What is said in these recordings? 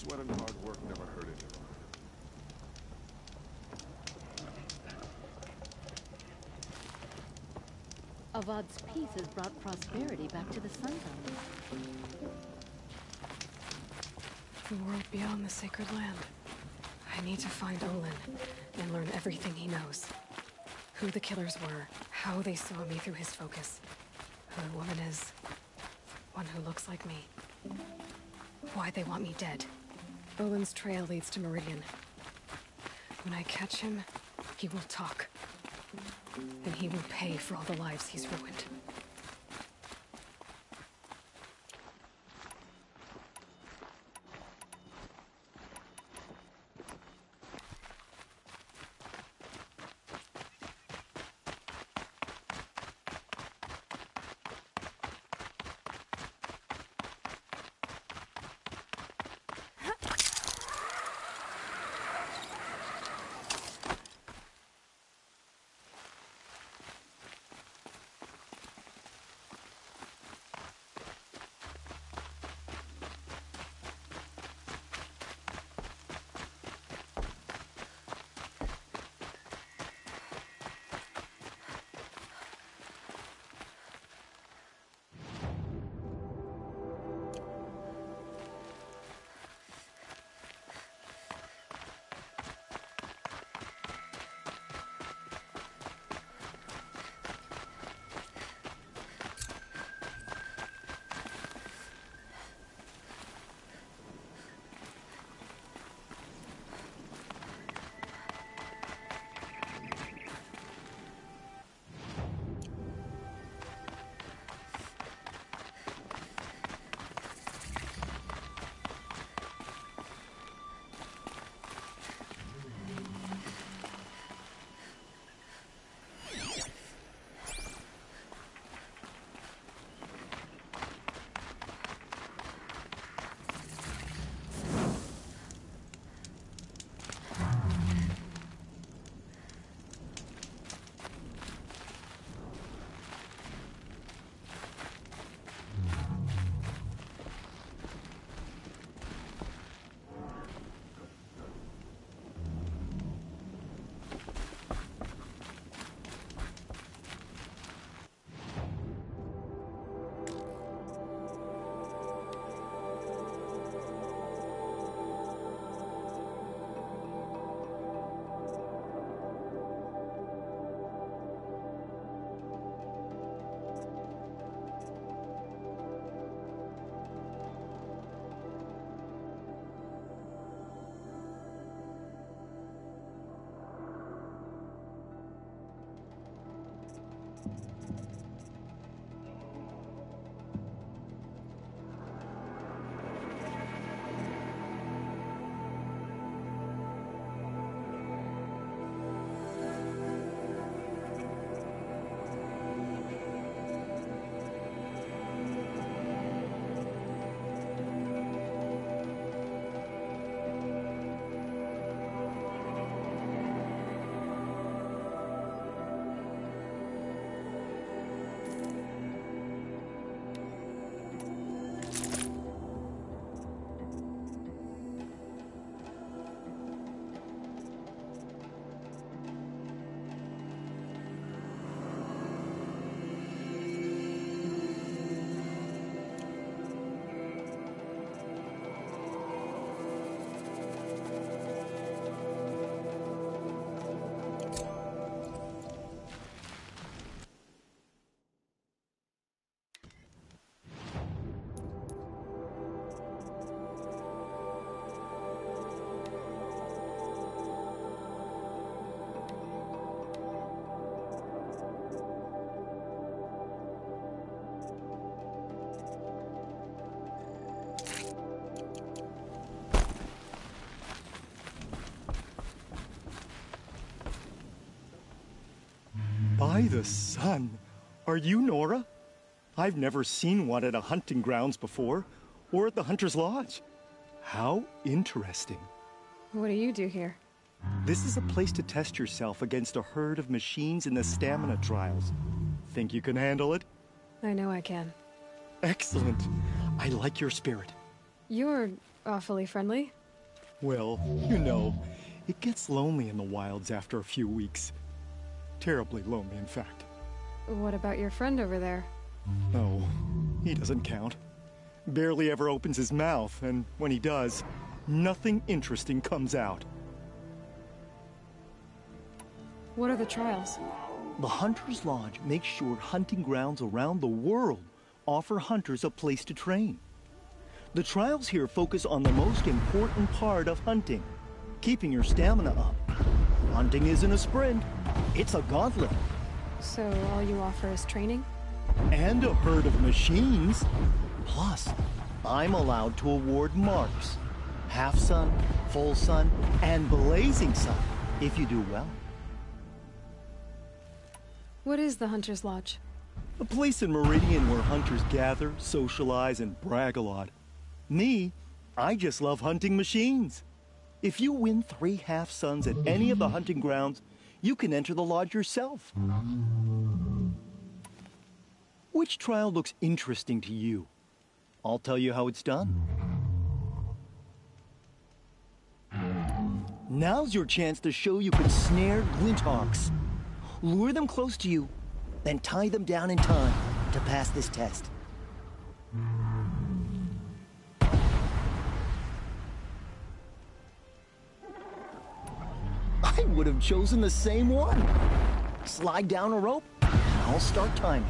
Sweat and hard work never hurt anyone. Avad's peace has brought prosperity back to the Sun Zone. The world beyond the sacred land. I need to find Olin and learn everything he knows. Who the killers were, how they saw me through his focus, who the woman is, one who looks like me. Why they want me dead. Olin's trail leads to Meridian. When I catch him, he will talk. And he will pay for all the lives he's ruined. By the sun! Are you Nora? I've never seen one at a hunting grounds before, or at the Hunter's Lodge. How interesting. What do you do here? This is a place to test yourself against a herd of machines in the stamina trials. Think you can handle it? I know I can. Excellent. I like your spirit. You're awfully friendly. Well, you know, it gets lonely in the wilds after a few weeks. Terribly lonely, in fact. What about your friend over there? Oh, he doesn't count. Barely ever opens his mouth, and when he does, nothing interesting comes out. What are the trials? The Hunter's Lodge makes sure hunting grounds around the world offer hunters a place to train. The trials here focus on the most important part of hunting, keeping your stamina up. Hunting isn't a sprint, it's a gauntlet. So all you offer is training? And a herd of machines. Plus, I'm allowed to award marks. Half sun, full sun, and blazing sun, if you do well. What is the Hunter's Lodge? A place in Meridian where hunters gather, socialize, and brag a lot. Me, I just love hunting machines. If you win 3 half suns at any of the hunting grounds, you can enter the lodge yourself. Which trial looks interesting to you? I'll tell you how it's done. Now's your chance to show you can snare glinthawks. Lure them close to you, then tie them down in time to pass this test. I would have chosen the same one. Slide down a rope, and I'll start timing.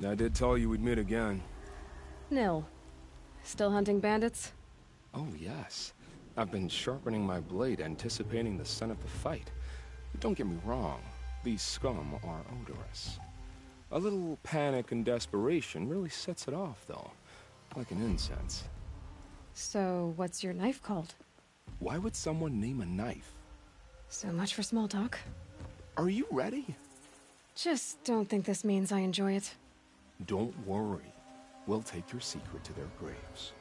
I did tell you we'd meet again. Nil. Still hunting bandits? Oh, yes. I've been sharpening my blade, anticipating the scent of the fight. Don't get me wrong, these scum are odorous. A little panic and desperation really sets it off, though. Like an incense. So, what's your knife called? Why would someone name a knife? So much for small talk. Are you ready? Just don't think this means I enjoy it. Don't worry. We'll take your secret to their graves.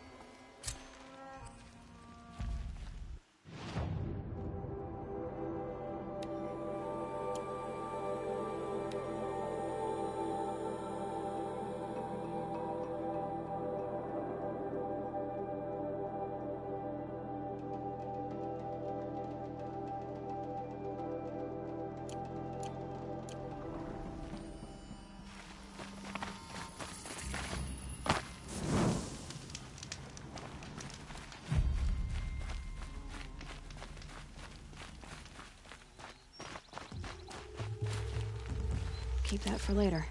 Keep that for later.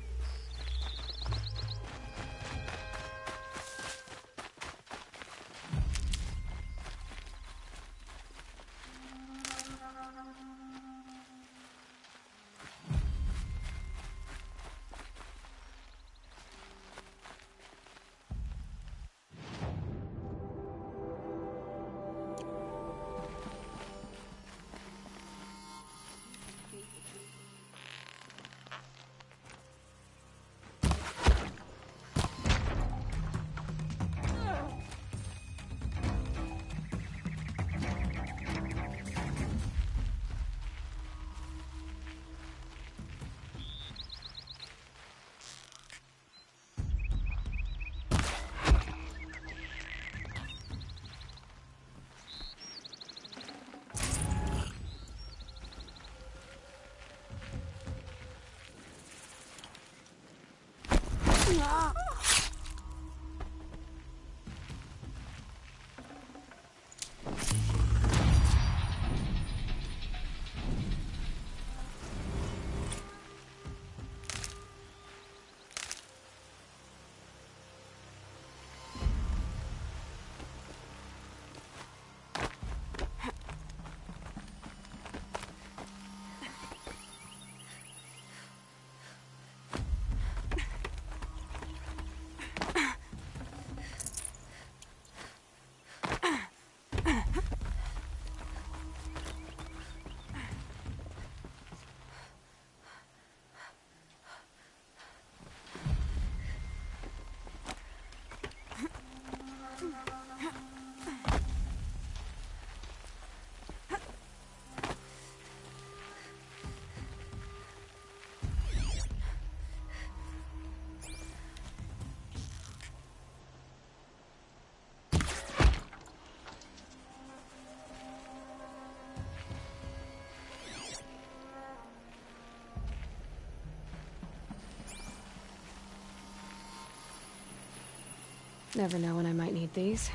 Never know when I might need these.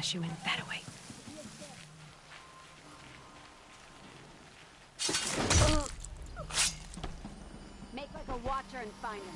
cash you in that way. Make like a watcher and find him.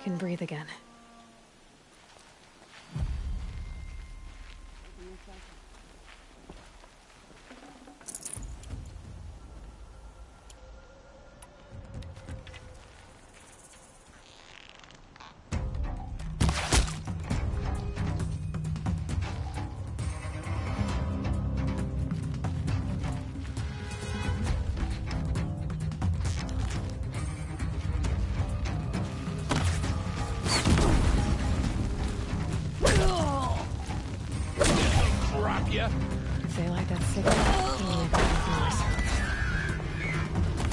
Can breathe again. If they light that cigarette, they'll make a noise.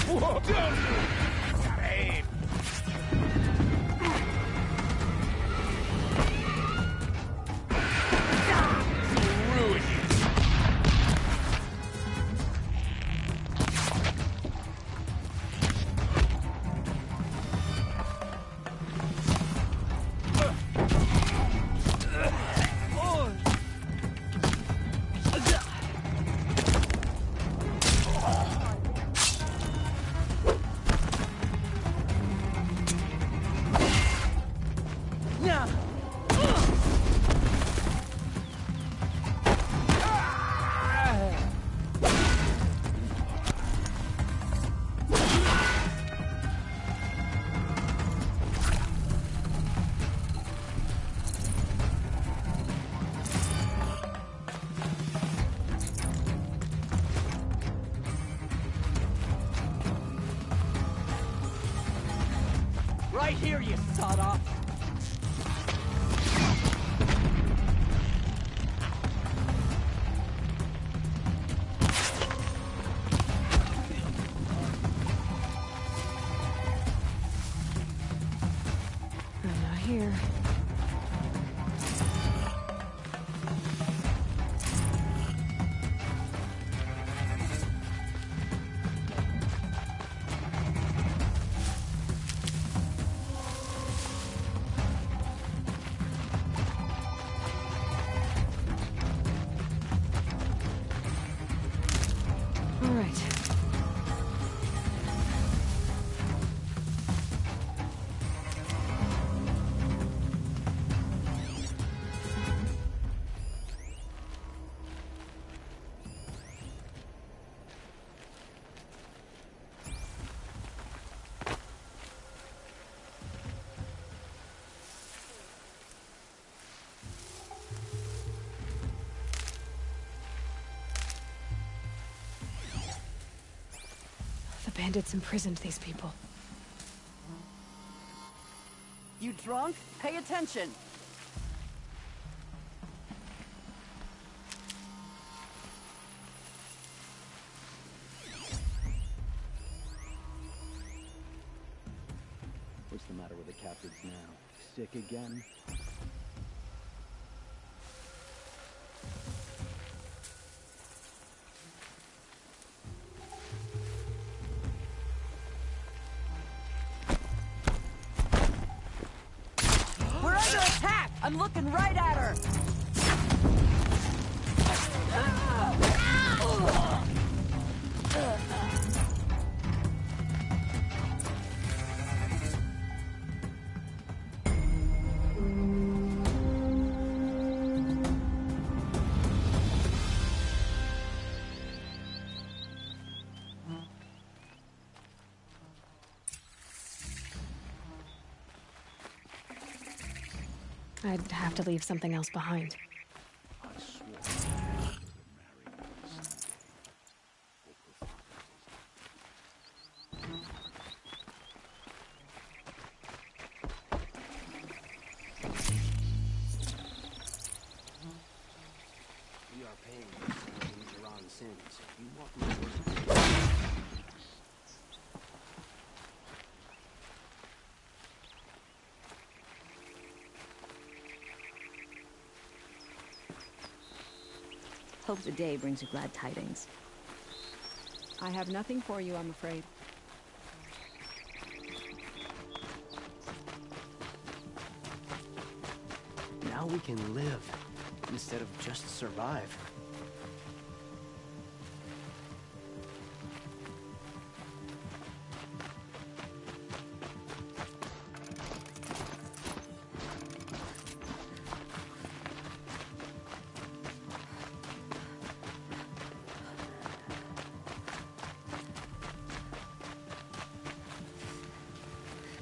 Whoa, down! Gotta aim! Ruin you! Right here, you sawed-off! I'm not here. All right. The bandits imprisoned these people. You drunk? Pay attention! What's the matter with the captives now? Sick again? We're under attack! I'm looking right at her! I'd have to leave something else behind. I swore I would marry this. You walk my horse. Hope the day brings you glad tidings. I have nothing for you, I'm afraid. Now we can live, instead of just survive.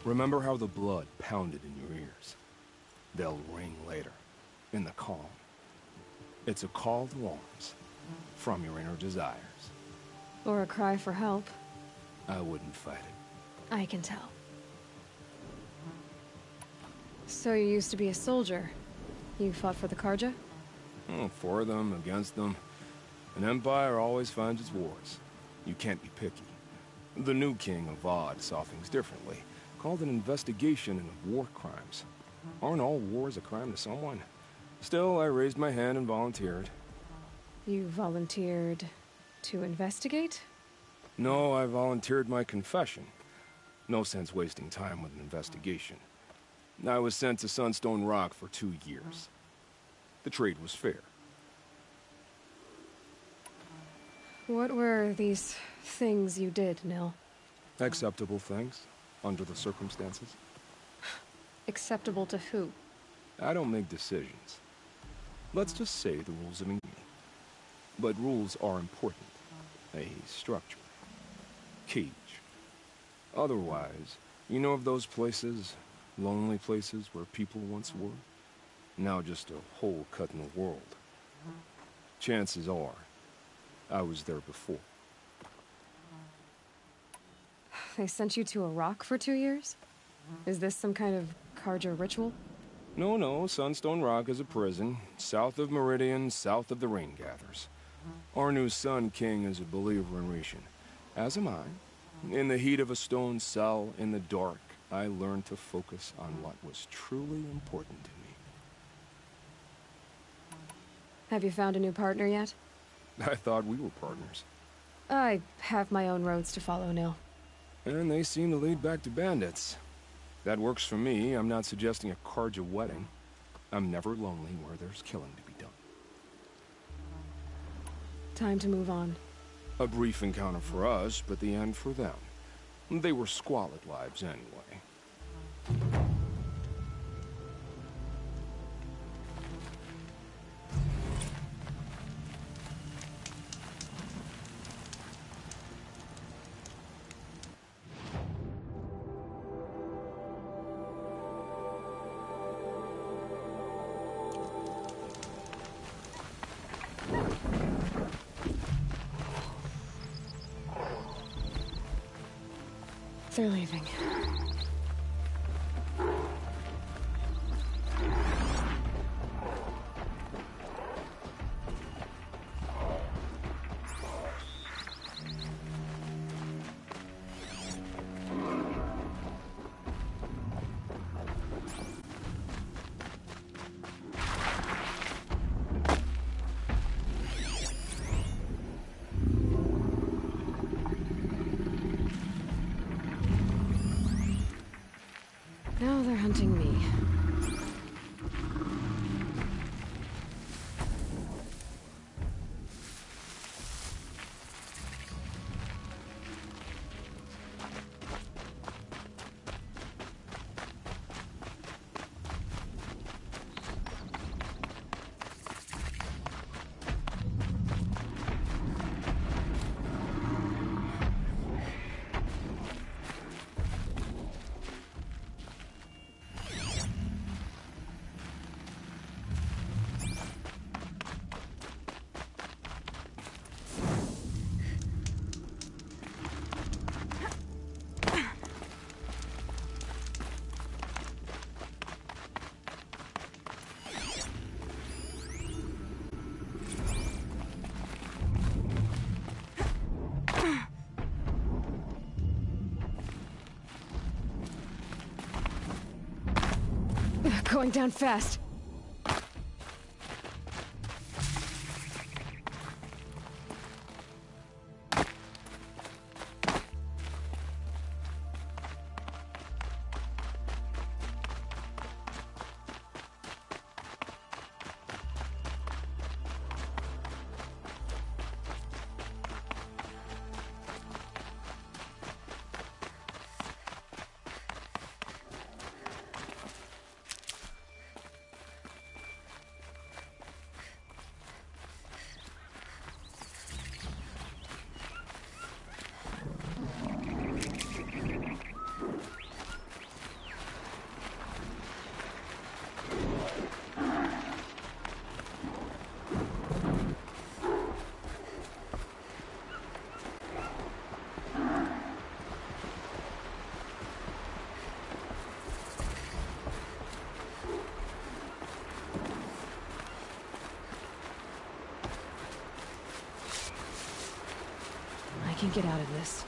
Remember how the blood pounded in your ears. They'll ring later, in the calm. It's a call to arms, from your inner desires. Or a cry for help. I wouldn't fight it. I can tell. So you used to be a soldier. You fought for the Karja? For them, against them. An empire always finds its wars. You can't be picky. The new king of Vod saw things differently. Called an investigation into war crimes. Aren't all wars a crime to someone? Still, I raised my hand and volunteered. You volunteered to investigate? No, I volunteered my confession. No sense wasting time with an investigation. I was sent to Sunstone Rock for 2 years. The trade was fair. What were these things you did, Nil? Acceptable things, under the circumstances. Acceptable to who? I don't make decisions. Let's just say the rules of engagement. But rules are important. A structure. Cage. Otherwise, you know of those places, lonely places where people once were? Now just a hole cut in the world. Chances are, I was there before. They sent you to a rock for 2 years? Is this some kind of Karja ritual? No, Sunstone Rock is a prison, south of Meridian, south of the Rain Gathers. Our new Sun King is a believer in Rishon, as am I. In the heat of a stone cell, in the dark, I learned to focus on what was truly important to me. Have you found a new partner yet? I thought we were partners. I have my own roads to follow, Nil. And they seem to lead back to bandits. That works for me. I'm not suggesting a Karja wedding. I'm never lonely where there's killing to be done. Time to move on. A brief encounter for us, but the end for them. They were squalid lives anyway. They're leaving. Now they're hunting me. going down fast. I can get out of this.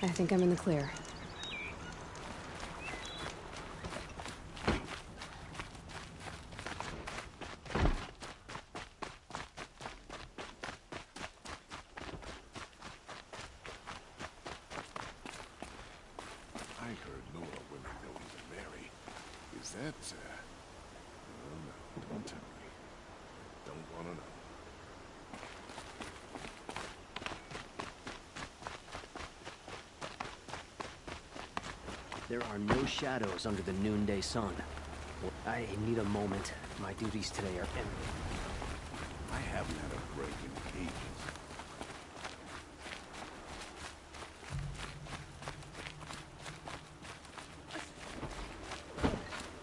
I think I'm in the clear. I heard Nora women don't even marry. Is that, oh no, don't tell me. Don't wanna know. There are no shadows under the noonday sun. I need a moment. My duties today are ending. I haven't had a break in ages.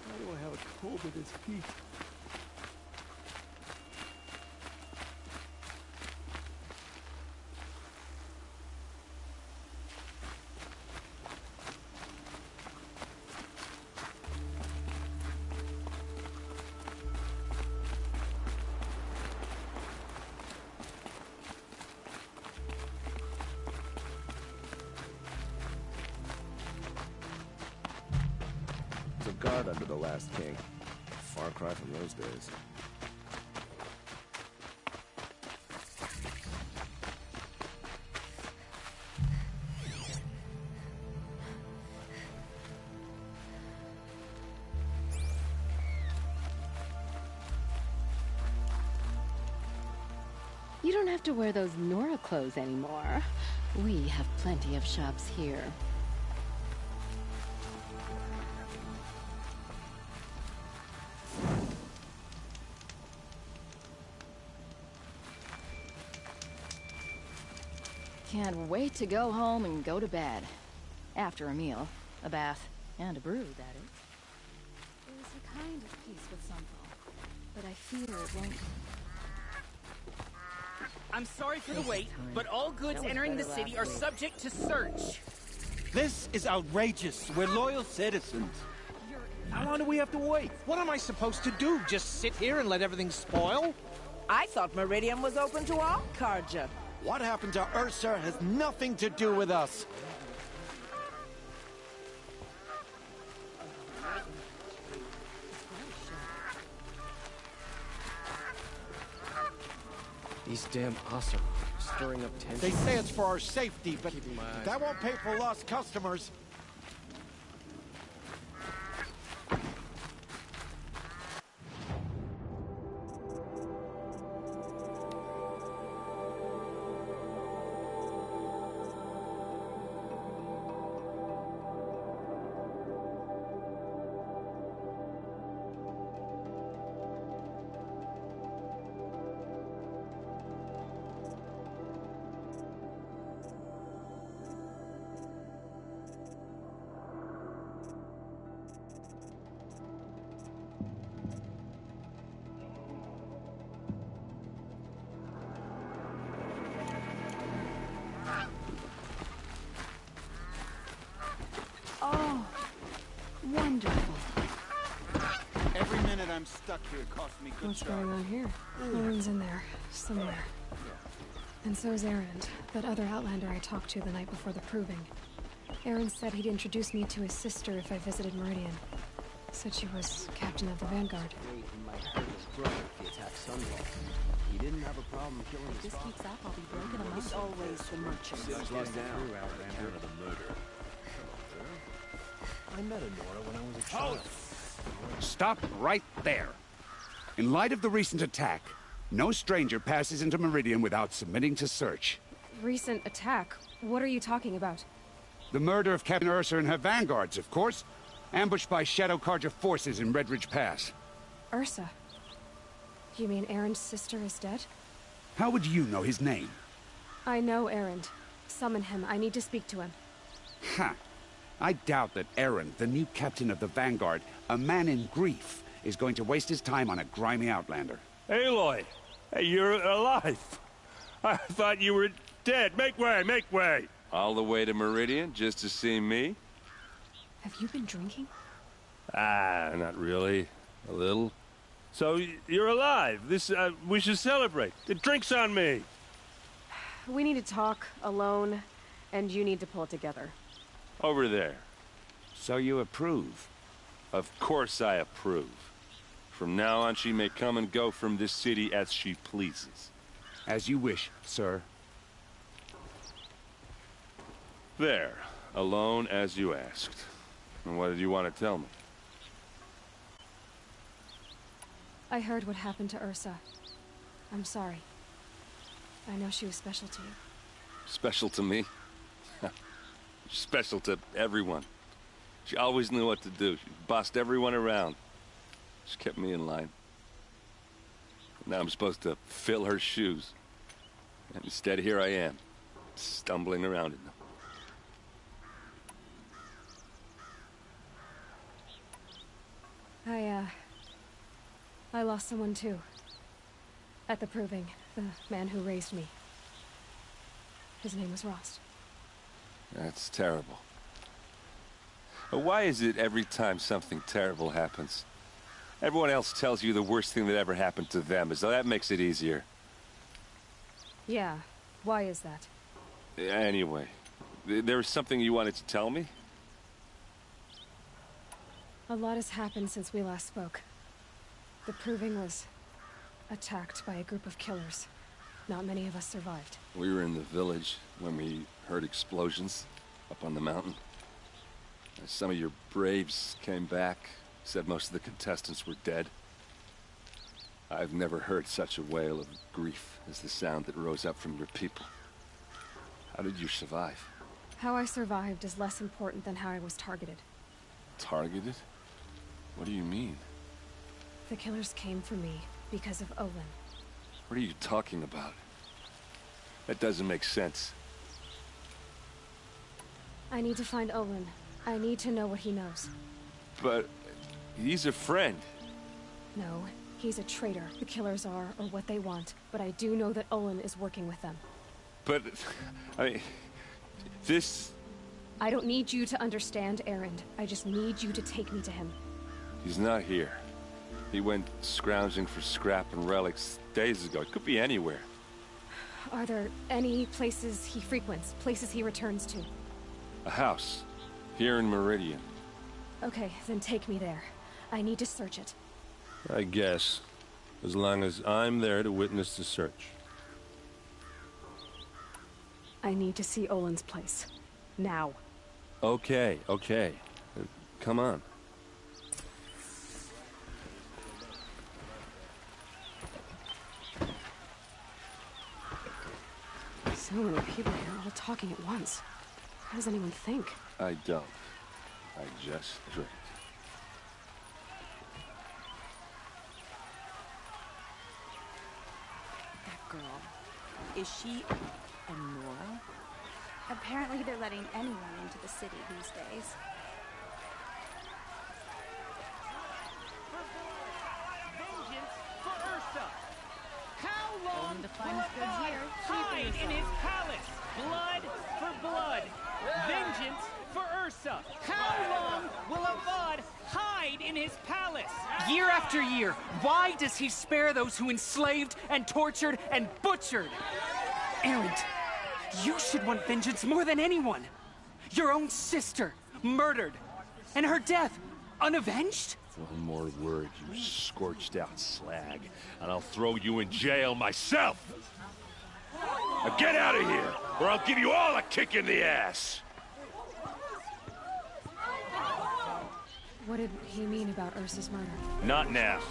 Why do I have a cold with this heat? A guard under the last king. Far cry from those days. You don't have to wear those Nora clothes anymore. We have plenty of shops here. Can't wait to go home and go to bed. After a meal, a bath, and a brew, that is. There's a kind of peace with Sunfall, but I fear it won't... I'm sorry for the wait, but all goods entering the city are subject to search. This is outrageous. We're loyal citizens. How long do we have to wait? What am I supposed to do? Just sit here and let everything spoil? I thought Meridian was open to all Carja. What happened to Ursa has nothing to do with us. These damn Oseram stirring up tension. They say it's for our safety, but that won't pay for lost customers. I'm stuck here cost me good What's going on here? Olin's in there, somewhere. And so's Erend, that other Outlander I talked to the night before the proving. Erend said he'd introduce me to his sister if I visited Meridian. Said she was captain of the Vanguard. He might hurt his brother if he attacked Sunwall. He didn't have a problem killing his father. This keeps up, I'll be broken among. It's always the merchants. Seems getting through Outlander of the murder. I met Honora when I was a child. Stop right there. In light of the recent attack, no stranger passes into Meridian without submitting to search. Recent attack? What are you talking about? The murder of Captain Ursa and her vanguards, of course. Ambushed by Shadow Carja forces in Redridge Pass. Ursa? You mean Erend's sister is dead? How would you know his name? I know Erend. Summon him. I need to speak to him. Ha! I doubt that Erend, the new captain of the Vanguard, a man in grief, is going to waste his time on a grimy Outlander. Aloy! Hey, you're alive! I thought you were dead. Make way, make way! All the way to Meridian just to see me? Have you been drinking? Ah, not really. A little. So, you're alive. We should celebrate. The drink's on me. We need to talk, alone, and you need to pull it together. Over there. So you approve? Of course I approve. From now on, she may come and go from this city as she pleases. As you wish, sir. There. Alone as you asked. And what did you want to tell me? I heard what happened to Ursa. I'm sorry. I know she was special to you. Special to me? Special to everyone. She always knew what to do. She bossed everyone around. She kept me in line. Now I'm supposed to fill her shoes. And instead, here I am, stumbling around in them. I lost someone too. At the proving, the man who raised me. His name was Rost. That's terrible. But why is it every time something terrible happens, everyone else tells you the worst thing that ever happened to them, as though that makes it easier? Yeah, why is that? Anyway, there was something you wanted to tell me? A lot has happened since we last spoke. The proving was attacked by a group of killers. Not many of us survived. We were in the village when we heard explosions up on the mountain. Some of your braves came back, said most of the contestants were dead. I've never heard such a wail of grief as the sound that rose up from your people. How did you survive? How I survived is less important than how I was targeted. Targeted? What do you mean? The killers came for me because of Olin. What are you talking about? That doesn't make sense. I need to find Olin. I need to know what he knows. But he's a friend. No, he's a traitor. The killers are, or what they want. But I do know that Olin is working with them. But, I mean, this... I don't need you to understand Erend. I just need you to take me to him. He's not here. He went scrounging for scrap and relics days ago. It could be anywhere. Are there any places he frequents? Places he returns to? A house. Here in Meridian. Okay, then take me there. I need to search it. I guess. As long as I'm there to witness the search. I need to see Olin's place. Now. Okay. Come on. So many people here, all talking at once. How does anyone think? I don't. I just drink. That girl. Is she Honora? Apparently they're letting anyone into the city these days. Vengeance for Ursa! How long bound to find goods here. Hide in his palace! Blood for blood! Vengeance for Ursa! How long will Avad hide in his palace? Year after year, why does he spare those who enslaved and tortured and butchered? Erend, you should want vengeance more than anyone. Your own sister, murdered, and her death, unavenged? One more word, you scorched-out slag, and I'll throw you in jail myself! Now get out of here, or I'll give you all a kick in the ass! What did he mean about Ursa's murder? Not now.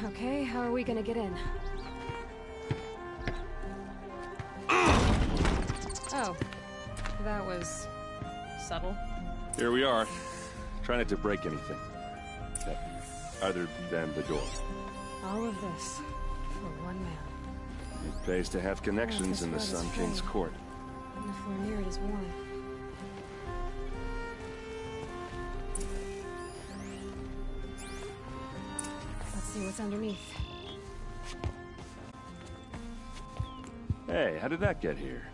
Okay, how are we gonna get in? Oh, that was subtle. Here we are. Try not to break anything. Other than the door. All of this for one man. It pays to have connections in the Sun King's court. And if we're near it is warm. Let's see what's underneath. Hey, how did that get here?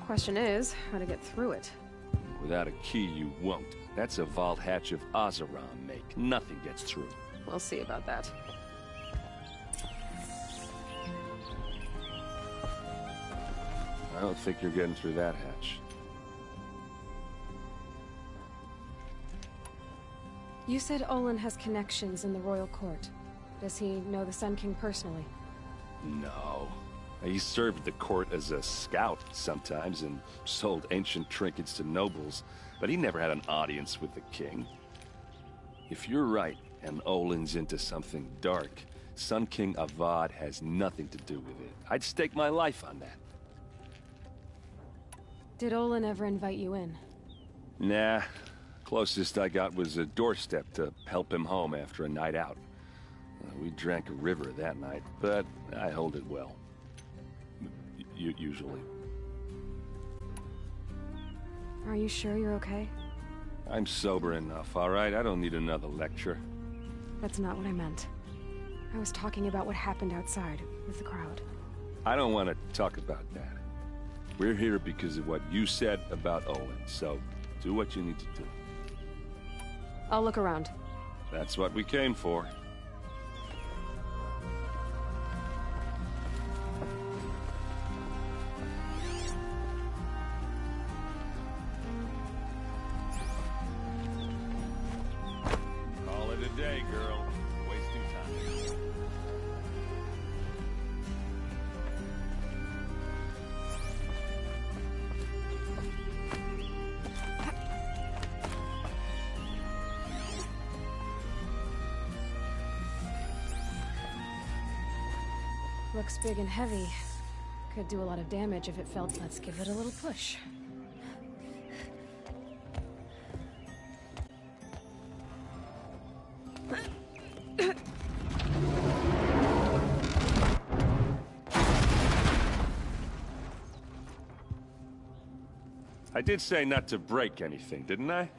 Question is, how to get through it. Without a key, you won't. That's a vault hatch of Oseram make. Nothing gets through. We'll see about that. I don't think you're getting through that hatch. You said Olin has connections in the royal court. Does he know the Sun King personally? No. He served the court as a scout sometimes and sold ancient trinkets to nobles, but he never had an audience with the king. If you're right, and Olin's into something dark, Sun King Avad has nothing to do with it. I'd stake my life on that. Did Olin ever invite you in? Nah. Closest I got was a doorstep to help him home after a night out. We drank a river that night, but I hold it well. Usually. Are you sure you're okay? I'm sober enough, all right? I don't need another lecture. That's not what I meant. I was talking about what happened outside with the crowd. I don't want to talk about that. We're here because of what you said about Olin, so do what you need to do. I'll look around. That's what we came for. Call it a day, girl. Wasting time. Looks big and heavy. Could do a lot of damage if it felt. Let's give it a little push. I did say not to break anything, didn't I?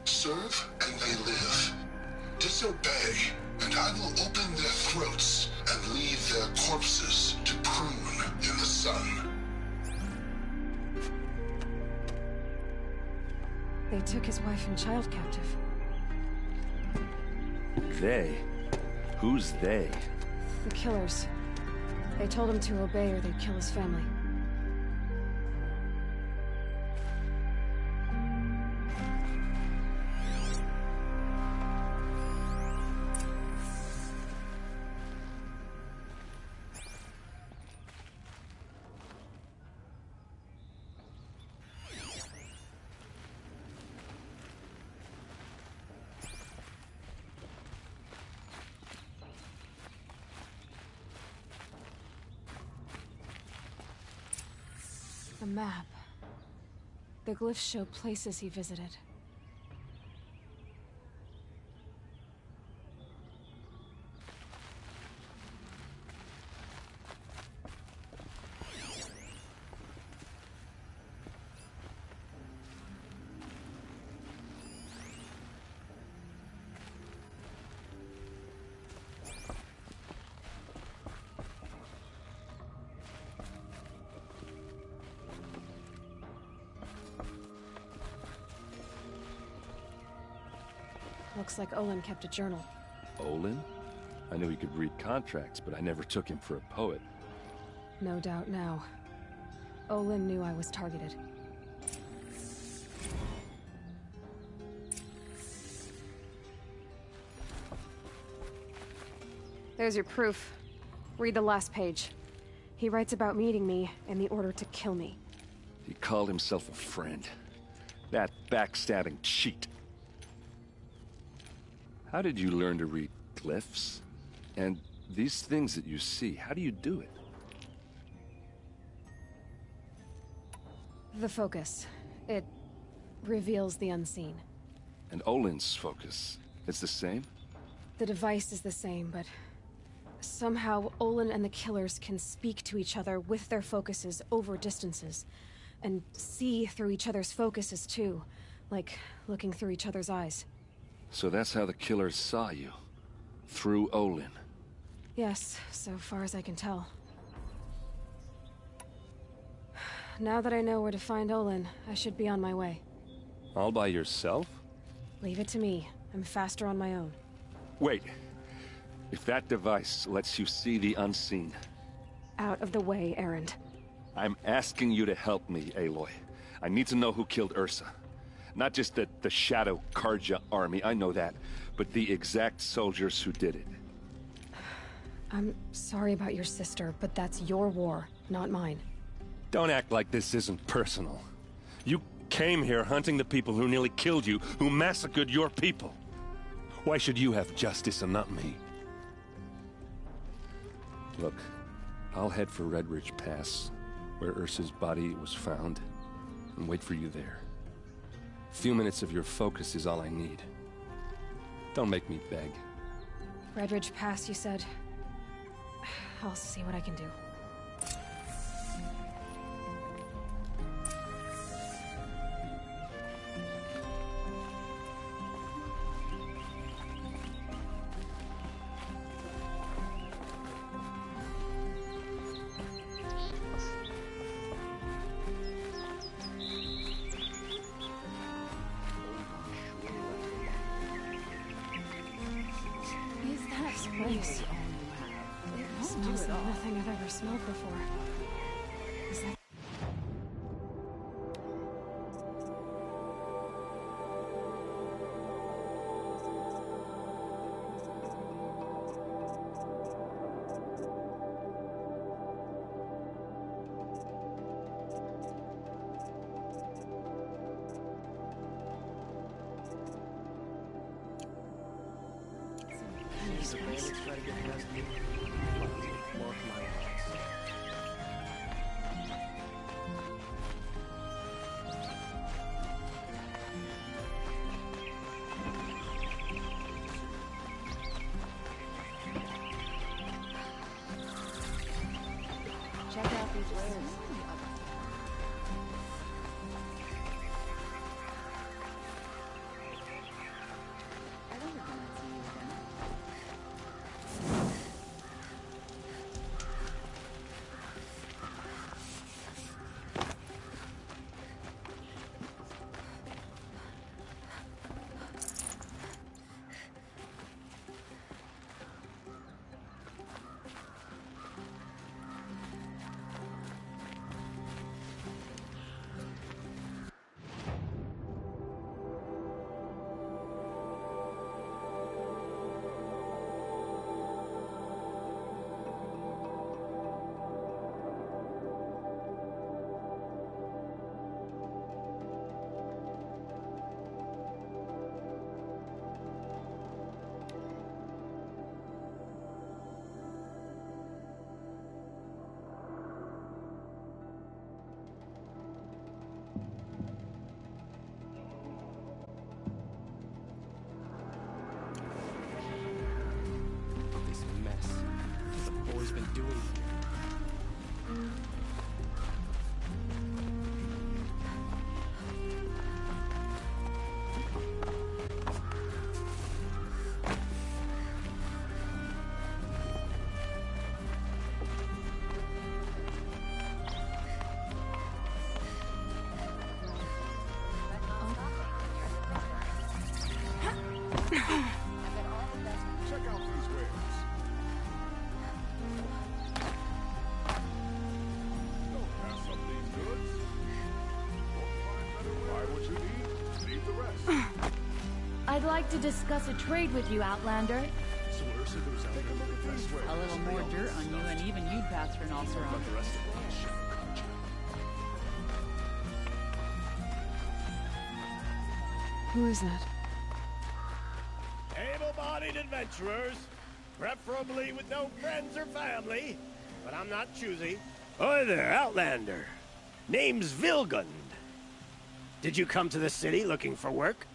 Serve and they live. Disobey, and I will open their throats and leave their corpses to prune in the sun. They took his wife and child captive. They? Who's they? The killers. They told him to obey or they'd kill his family. map. The glyphs show places he visited. Looks like Olin kept a journal. Olin? I knew he could read contracts, but I never took him for a poet. No doubt now. Olin knew I was targeted. There's your proof. Read the last page. He writes about meeting me and the order to kill me. He called himself a friend. That backstabbing cheat. How did you learn to read glyphs? And these things that you see, how do you do it? The focus. It reveals the unseen. And Olin's focus, it's the same? The device is the same, but somehow Olin and the killers can speak to each other with their focuses over distances, and see through each other's focuses too, like looking through each other's eyes. So that's how the killers saw you? Through Olin? Yes, so far as I can tell. Now that I know where to find Olin, I should be on my way. All by yourself? Leave it to me. I'm faster on my own. Wait. If that device lets you see the unseen... Out of the way, Erend. I'm asking you to help me, Aloy. I need to know who killed Ursa. Not just the Shadow Karja army, I know that, but the exact soldiers who did it. I'm sorry about your sister, but that's your war, not mine. Don't act like this isn't personal. You came here hunting the people who nearly killed you, who massacred your people. Why should you have justice and not me? Look, I'll head for Red Ridge Pass, where Ursa's body was found, and wait for you there. A few minutes of your focus is all I need. Don't make me beg. Red Ridge Pass, you said? I'll see what I can do. Place. It smells like nothing I've ever smelled before. Is that... These bandits try to get past me. Mark my words. Check out these wares. leave the rest. I'd like to discuss a trade with you, Outlander. So Ursa goes out there with the best wares. A little more dirt on you, and even you'd pass for an ulcer on. But the rest of it is Shadowcatcher. Who is that? Able-bodied adventurers, preferably with no friends or family, but I'm not choosy. Hi there, Outlander. Name's Vilgund. Did you come to the city looking for work?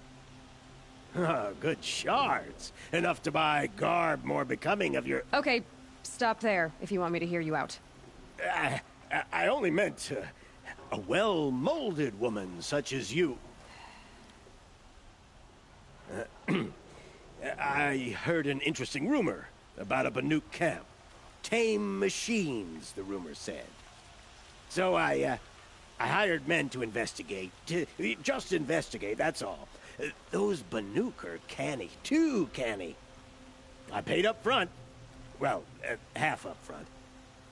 Ah, good shards. Enough to buy garb more becoming of your... Okay, stop there, if you want me to hear you out. I only meant a well-molded woman such as you. I heard an interesting rumor about a Banuk camp. Tame machines, the rumor said. So I hired men to investigate. Just investigate, that's all. Those Banuk are canny, too canny. I paid up front. Well, half up front.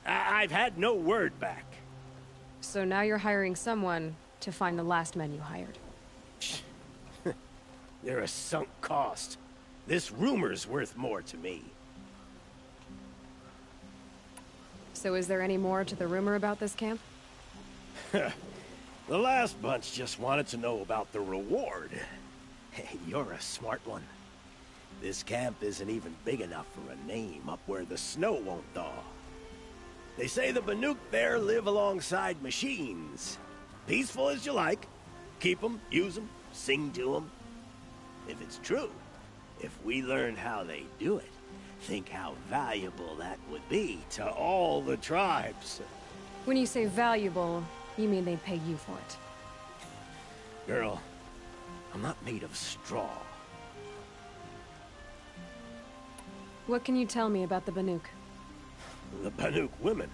I've had no word back. So now you're hiring someone to find the last men you hired. They're a sunk cost. This rumor's worth more to me. So is there any more to the rumor about this camp? The last bunch just wanted to know about the reward. Hey, you're a smart one. This camp isn't even big enough for a name up where the snow won't thaw. They say the Banuk there live alongside machines. Peaceful as you like. Keep them, use them, sing to them. If it's true, if we learn how they do it, think how valuable that would be to all the tribes. When you say valuable, you mean they'd pay you for it. Girl, I'm not made of straw. What can you tell me about the Banuk? The Banuk women.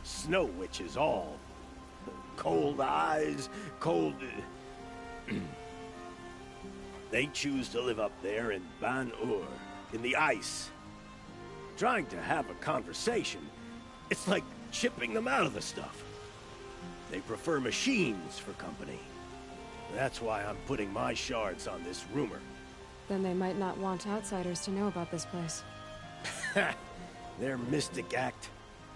Snow witches all. Cold eyes, cold... They choose to live up there in Ban-Ur, in the ice. Trying to have a conversation, it's like chipping them out of the stuff. They prefer machines for company. That's why I'm putting my shards on this rumor. Then they might not want outsiders to know about this place. Their mystic act.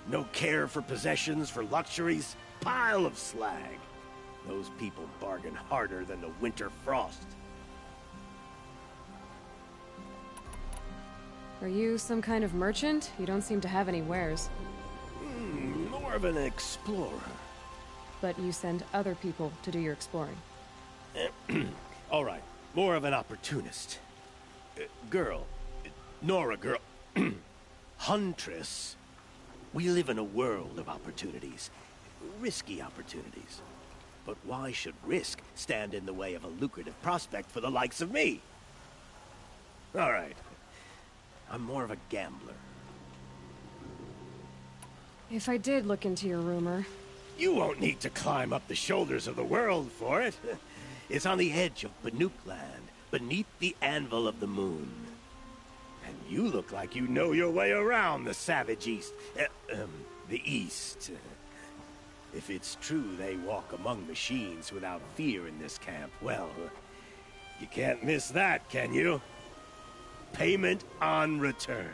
No care for possessions, for luxuries. Pile of slag. Those people bargain harder than the winter frost. Are you some kind of merchant? You don't seem to have any wares. More of an explorer. But you send other people to do your exploring. All right, more of an opportunist. Girl. Nora girl. Huntress. We live in a world of opportunities. Risky opportunities. But why should risk stand in the way of a lucrative prospect for the likes of me? All right. I'm more of a gambler. If I did look into your rumor... You won't need to climb up the shoulders of the world for it. It's on the edge of Banuk land, beneath the anvil of the moon. And you look like you know your way around the savage east. The east. If it's true they walk among machines without fear in this camp, well, you can't miss that, can you? Payment on return.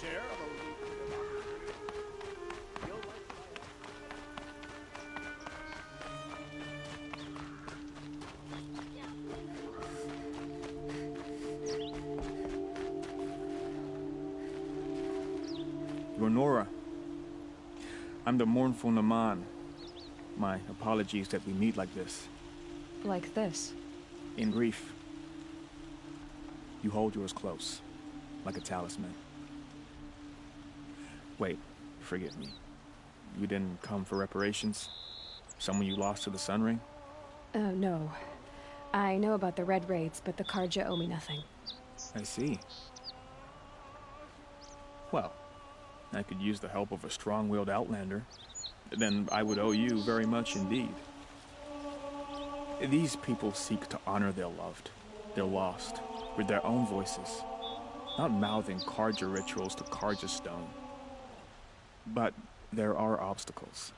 share of a weekly democracy. You'll like Nora. I'm the mournful Naman. My apologies that we meet like this. Like this? In grief. You hold yours close, like a talisman. Wait, forgive me. You didn't come for reparations? Someone you lost to the Sun Ring? No. I know about the Red Raids, but the Karja owe me nothing. I see. Well, I could use the help of a strong-willed outlander. Then I would owe you very much indeed. These people seek to honor their loved, their lost, with their own voices, not mouthing Karja rituals to Karja stone. But there are obstacles.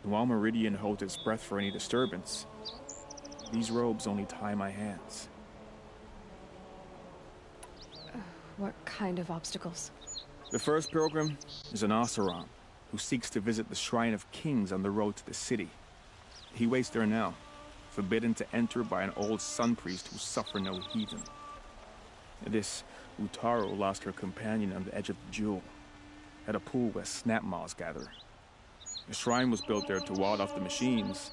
And while Meridian holds its breath for any disturbance, these robes only tie my hands. What kind of obstacles? The first pilgrim is an Oseram, who seeks to visit the Shrine of Kings on the road to the city. He waits there now, forbidden to enter by an old sun priest who suffer no heathen. This Utaro lost her companion on the edge of the Jewel, at a pool where snap moths gather. The shrine was built there to ward off the machines,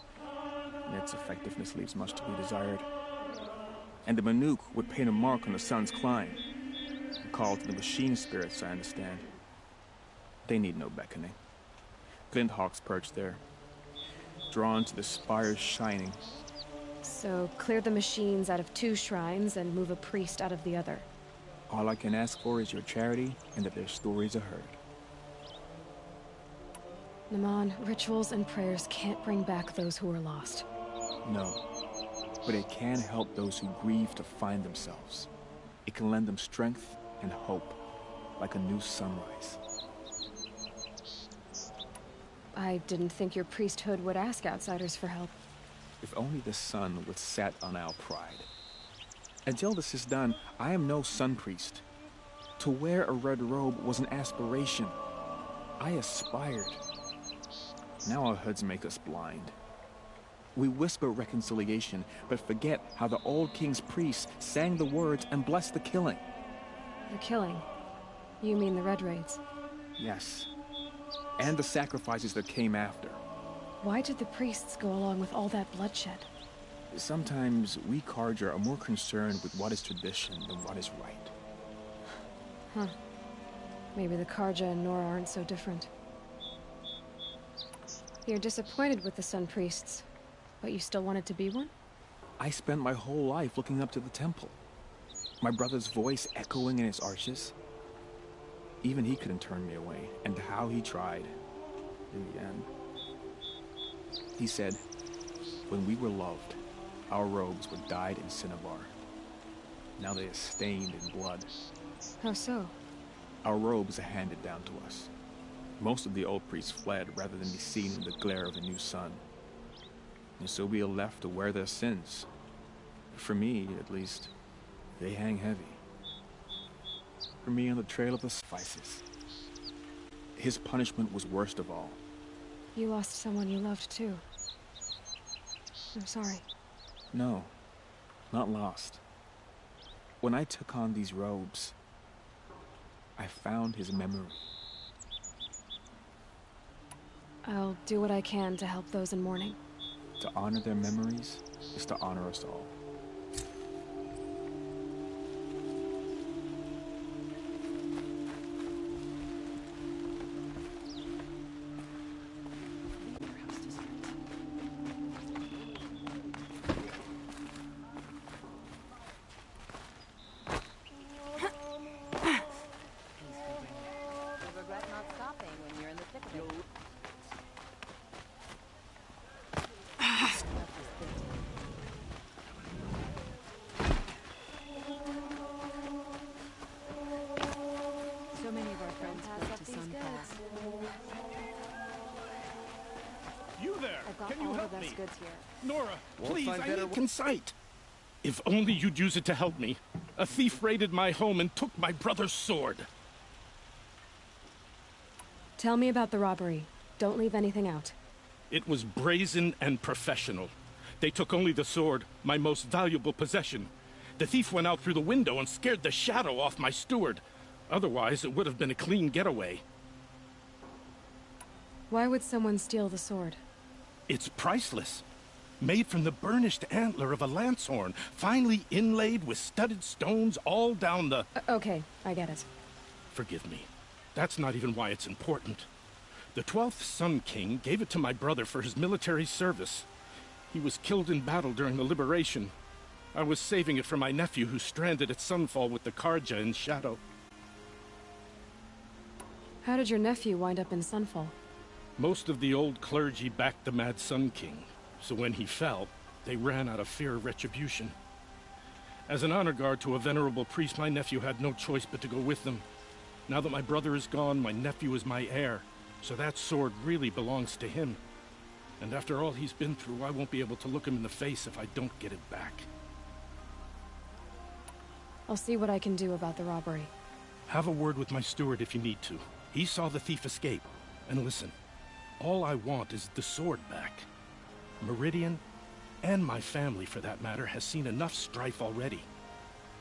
and its effectiveness leaves much to be desired. And the Manuk would paint a mark on the sun's climb, called to the machine spirits, I understand. They need no beckoning. Glint hawks perch there, drawn to the spires shining. So clear the machines out of 2 shrines and move a priest out of the other. All I can ask for is your charity and that their stories are heard. Naman, rituals and prayers can't bring back those who are lost. No, but it can help those who grieve to find themselves. It can lend them strength and hope, like a new sunrise. I didn't think your priesthood would ask outsiders for help. If only the sun would set on our pride. Until this is done, I am no sun priest. To wear a red robe was an aspiration. I aspired. Now our hoods make us blind. We whisper reconciliation, but forget how the old king's priests sang the words and blessed the killing. The killing? You mean the Red Raids? Yes. And the sacrifices that came after. Why did the priests go along with all that bloodshed? Sometimes we Karja are more concerned with what is tradition than what is right. Huh. Maybe the Karja and Nora aren't so different. You're disappointed with the Sun Priests, but you still wanted to be one? I spent my whole life looking up to the temple. My brother's voice echoing in its arches. Even he couldn't turn me away, and how he tried. In the end. He said, when we were loved, our robes were dyed in cinnabar. Now they are stained in blood. How so? Our robes are handed down to us. Most of the old priests fled rather than be seen in the glare of a new sun. And so we are left to wear their sins. For me, at least, they hang heavy. For me on the trail of the sacrifices. His punishment was worst of all. You lost someone you loved too. I'm sorry. No, not lost. When I took on these robes, I found his memory. I'll do what I can to help those in mourning. To honor their memories is to honor us all. Nora, please, I need concite. If only you'd use it to help me. A thief raided my home and took my brother's sword. Tell me about the robbery. Don't leave anything out. It was brazen and professional. They took only the sword, my most valuable possession. The thief went out through the window and scared the shadow off my steward. Otherwise, it would have been a clean getaway. Why would someone steal the sword? It's priceless. Made from the burnished antler of a lancehorn, finely inlaid with studded stones all down the... Okay, I get it. Forgive me. That's not even why it's important. The 12th Sun King gave it to my brother for his military service. He was killed in battle during the liberation. I was saving it for my nephew who's stranded at Sunfall with the Karja in Shadow. How did your nephew wind up in Sunfall? Most of the old clergy backed the Mad Sun King, so when he fell, they ran out of fear of retribution. As an honor guard to a venerable priest, my nephew had no choice but to go with them. Now that my brother is gone, my nephew is my heir, so that sword really belongs to him. And after all he's been through, I won't be able to look him in the face if I don't get it back. I'll see what I can do about the robbery. Have a word with my steward if you need to. He saw the thief escape. And listen, all I want is the sword back. Meridian, and my family for that matter, has seen enough strife already.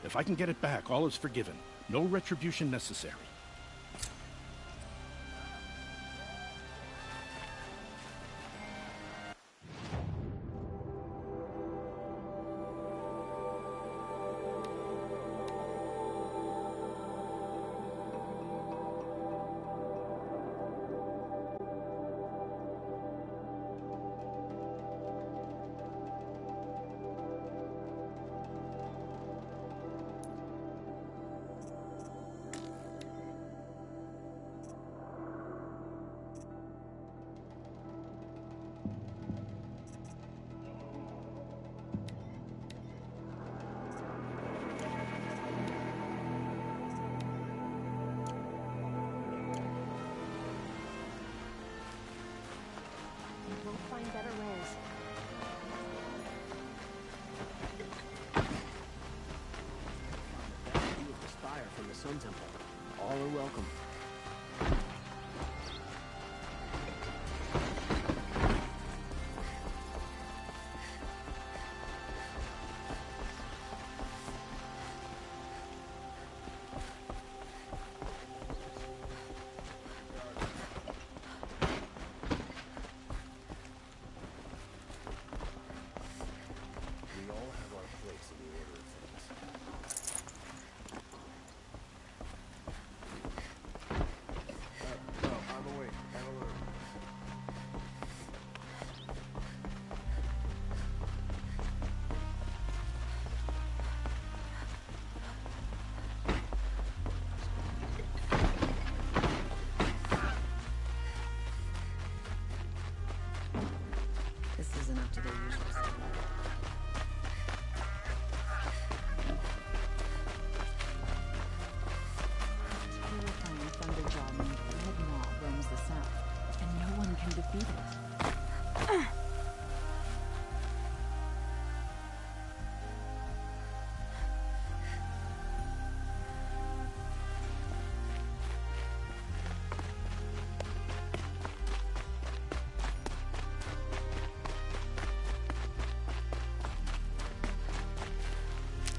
If I can get it back, all is forgiven. No retribution necessary. Sun Temple. All are welcome. Up to their usual standard. Terrifying thunderjaw named Red Maw roams the south, and no one can defeat it.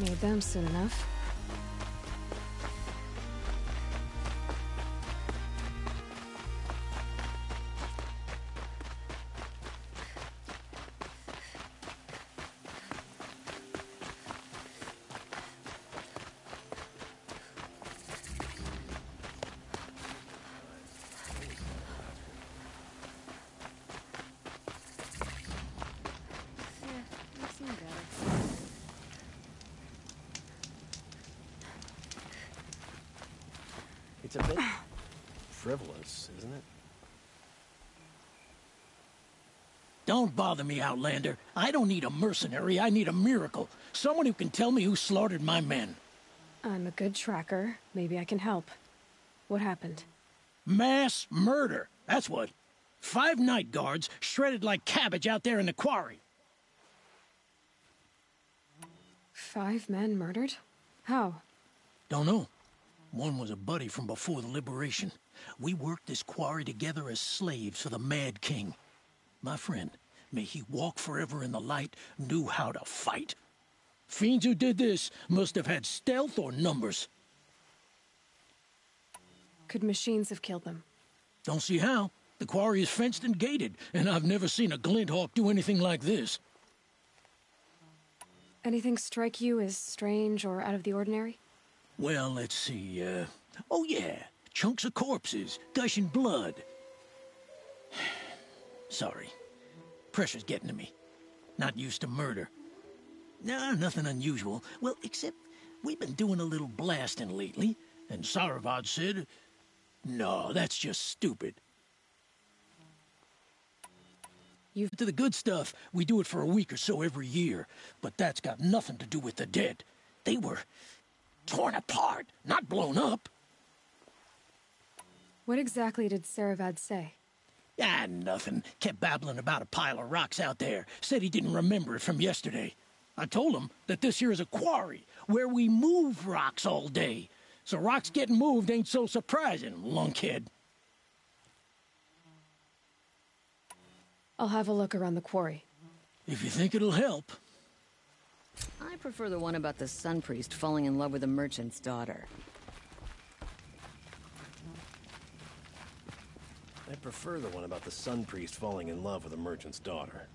Need them soon enough. Yeah, I've seen better. It's a bit frivolous, isn't it? Don't bother me, Outlander. I don't need a mercenary, I need a miracle. Someone who can tell me who slaughtered my men. I'm a good tracker. Maybe I can help. What happened? Mass murder, that's what. 5 night guards shredded like cabbage out there in the quarry. 5 men murdered? How? Don't know. One was a buddy from before the liberation. We worked this quarry together as slaves for the Mad King. My friend, may he walk forever in the light, knew how to fight. Fiends who did this must have had stealth or numbers. Could machines have killed them? Don't see how. The quarry is fenced and gated, and I've never seen a Glinthawk do anything like this. Anything strike you as strange or out of the ordinary? Well, let's see, oh yeah, chunks of corpses, gushing blood. Sorry. Pressure's getting to me. Not used to murder. Nah, nothing unusual. Well, except we've been doing a little blasting lately, and Saravad said, no, that's just stupid. To the good stuff, we do it for a week or so every year, but that's got nothing to do with the dead. They were torn apart, not blown up. What exactly did Saravad say? Ah, nothing. Kept babbling about a pile of rocks out there. Said he didn't remember it from yesterday. I told him that this here is a quarry, where we move rocks all day. So rocks getting moved ain't so surprising, lunkhead. I'll have a look around the quarry. If you think it'll help. I prefer the one about the Sun Priest falling in love with a merchant's daughter. I prefer the one about the Sun Priest falling in love with a merchant's daughter.